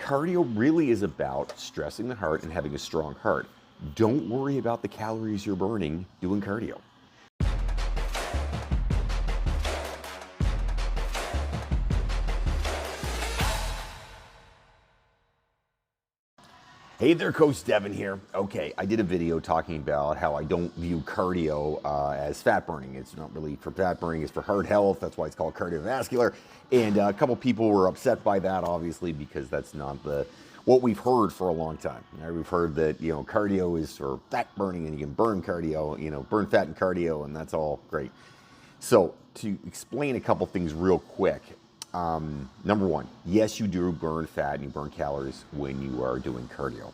Cardio really is about stressing the heart and having a strong heart. Don't worry about the calories you're burning doing cardio. Hey there, Coach Devin here. Okay, I did a video talking about how I don't view cardio as fat burning. It's not really for fat burning, it's for heart health. That's why it's called cardiovascular. And a couple people were upset by that, obviously, because that's not what we've heard for a long time. We've heard that, cardio is for fat burning and you can burn cardio, burn fat in cardio, and that's all great. So to explain a couple things real quick, number one, yes, you do burn fat and you burn calories when you are doing cardio.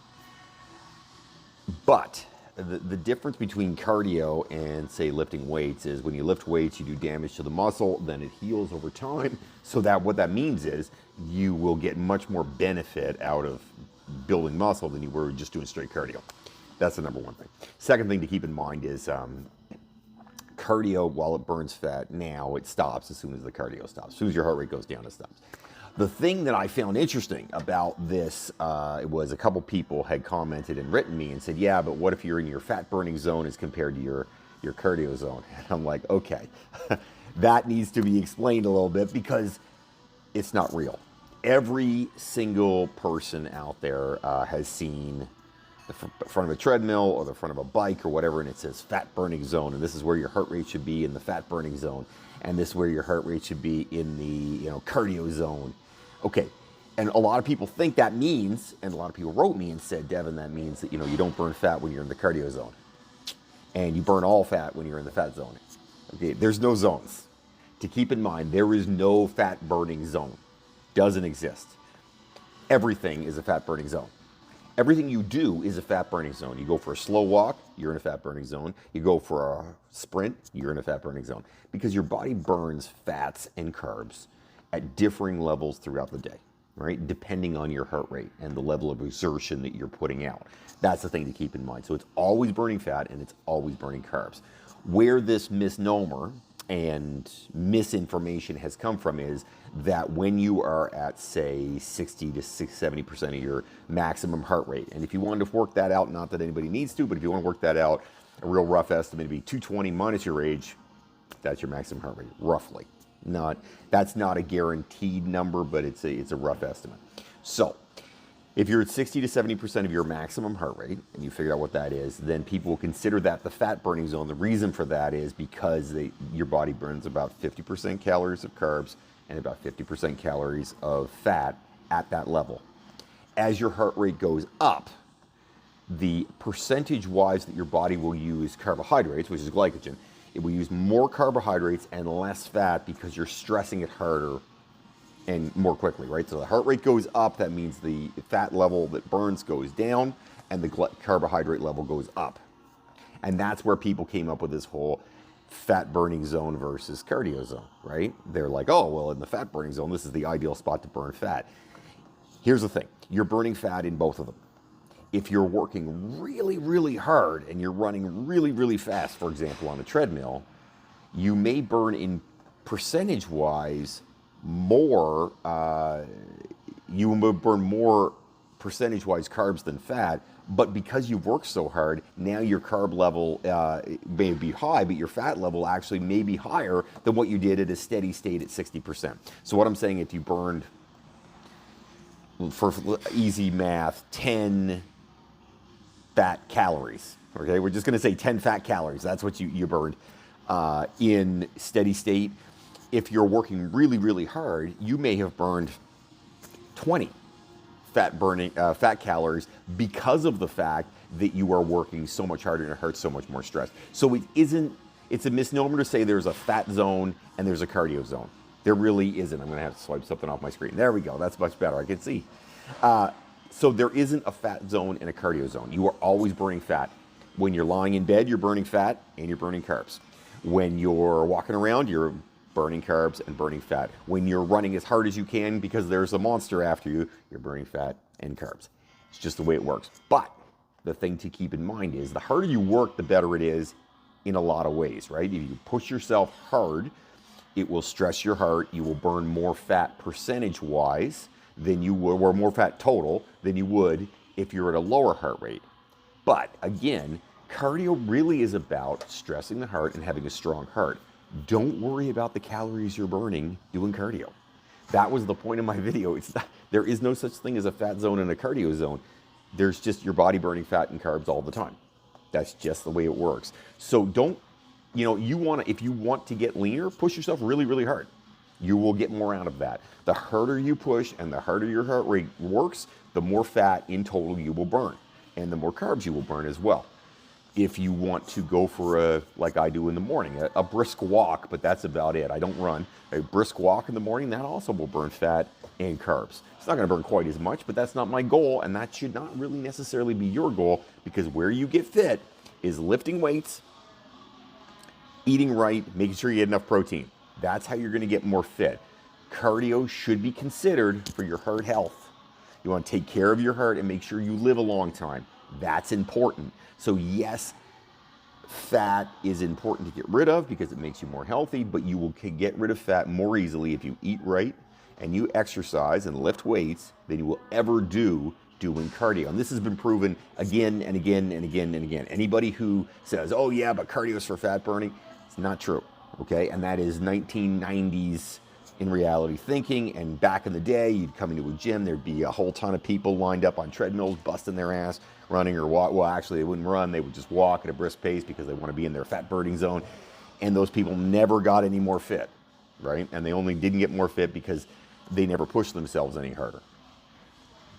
But the difference between cardio and, say, lifting weights is when you lift weights, you do damage to the muscle, then it heals over time. So that what that means is you will get much more benefit out of building muscle than you were just doing straight cardio. That's the number one thing. Second thing to keep in mind is cardio, while it burns fat now, it stops as soon as the cardio stops. As soon as your heart rate goes down, it stops. The thing that I found interesting about this was a couple people had commented and written me and said, yeah, but what if you're in your fat burning zone as compared to your cardio zone? And I'm like, okay, that needs to be explained a little bit because it's not real. Every single person out there has seen the front of a treadmill or the front of a bike or whatever, and it says fat burning zone, and this is where your heart rate should be in the fat burning zone, and this is where your heart rate should be in the cardio zone. Okay, and a lot of people think that means, and a lot of people wrote me and said, Devin, that means that you don't burn fat when you're in the cardio zone, and you burn all fat when you're in the fat zone. Okay, there's no zones. To keep in mind, there is no fat burning zone. Doesn't exist. Everything is a fat burning zone. Everything you do is a fat burning zone. You go for a slow walk, you're in a fat burning zone. You go for a sprint, you're in a fat burning zone. Because your body burns fats and carbs at differing levels throughout the day, right? Depending on your heart rate and the level of exertion that you're putting out. That's the thing to keep in mind. So it's always burning fat and it's always burning carbs. Where this misnomer and misinformation has come from is that when you are at, say, 60 to 70% of your maximum heart rate, and if you wanted to work that out, not that anybody needs to, but if you want to work that out, a real rough estimate would be 220 minus your age, that's your maximum heart rate, roughly. That's not a guaranteed number, but it's a rough estimate. So if you're at 60 to 70% of your maximum heart rate, and you figure out what that is, then people will consider that the fat burning zone. The reason for that is because your body burns about 50% calories of carbs and about 50% calories of fat at that level. As your heart rate goes up, the percentage-wise that your body will use carbohydrates, which is glycogen, it will use more carbohydrates and less fat because you're stressing it harder and more quickly, right? So the heart rate goes up, that means the fat level that burns goes down and the carbohydrate level goes up. And that's where people came up with this whole fat burning zone versus cardio zone, right? They're like, oh, well, in the fat burning zone, this is the ideal spot to burn fat. Here's the thing, you're burning fat in both of them. If you're working really, really hard and you're running really, really fast, for example, on a treadmill, you may burn in percentage-wise more, you will burn more percentage-wise carbs than fat, but because you've worked so hard, now your carb level may be high, but your fat level actually may be higher than what you did at a steady state at 60%. So what I'm saying, if you burned, for easy math, 10 fat calories, okay? We're just gonna say 10 fat calories, that's what you burned in steady state. If you're working really, really hard, you may have burned 20 fat calories because of the fact that you are working so much harder and it hurts so much more stress. So it's a misnomer to say there's a fat zone and there's a cardio zone. There really isn't. I'm gonna have to swipe something off my screen. There we go, that's much better, I can see. So there isn't a fat zone and a cardio zone. You are always burning fat. When you're lying in bed, you're burning fat and you're burning carbs. When you're walking around, you're burning carbs and burning fat. When you're running as hard as you can because there's a monster after you, you're burning fat and carbs. It's just the way it works. But the thing to keep in mind is the harder you work, the better it is in a lot of ways, right? If you push yourself hard, it will stress your heart. You will burn more fat percentage-wise, than you would, or more fat total than you would if you're at a lower heart rate. But again, cardio really is about stressing the heart and having a strong heart. Don't worry about the calories you're burning doing cardio. That was the point of my video. It's not, there is no such thing as a fat zone and a cardio zone. There's just your body burning fat and carbs all the time. That's just the way it works. So don't, if you want to get leaner, push yourself really, really hard. You will get more out of that. The harder you push and the harder your heart rate works, the more fat in total you will burn and the more carbs you will burn as well. If you want to go for like I do in the morning, a brisk walk, but that's about it. I don't run. A brisk walk in the morning, that also will burn fat and carbs. It's not going to burn quite as much, but that's not my goal, and that should not really necessarily be your goal, because where you get fit is lifting weights, eating right, making sure you get enough protein. That's how you're going to get more fit. Cardio should be considered for your heart health. You want to take care of your heart and make sure you live a long time. That's important. So yes, fat is important to get rid of because it makes you more healthy, but you will get rid of fat more easily if you eat right and you exercise and lift weights than you will ever do doing cardio. And this has been proven again and again and again and again. Anybody who says, oh yeah, but cardio is for fat burning, it's not true, okay? And that is 1990s in reality thinking. And back in the day, you'd come into a gym, there'd be a whole ton of people lined up on treadmills, busting their ass, running or walk. Well, actually, they wouldn't run. They would just walk at a brisk pace because they want to be in their fat burning zone. And those people never got any more fit, right? And they only didn't get more fit because they never pushed themselves any harder.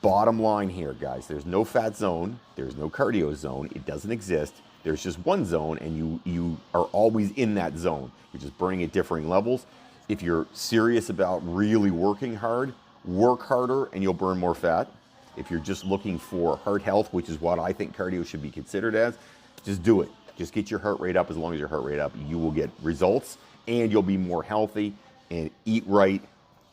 Bottom line here, guys, there's no fat zone. There's no cardio zone. It doesn't exist. There's just one zone, and you are always in that zone. You're just burning at differing levels. If you're serious about really working hard, work harder and you'll burn more fat. If you're just looking for heart health, which is what I think cardio should be considered as, just do it. Just get your heart rate up. As long as your heart rate up, you will get results and you'll be more healthy. And eat right,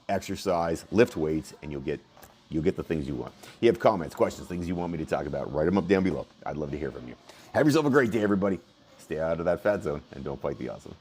exercise, lift weights, and you'll get the things you want. You have comments, questions, things you want me to talk about, write them up down below. I'd love to hear from you. Have yourself a great day, everybody. Stay out of that fat zone and don't fight the awesome.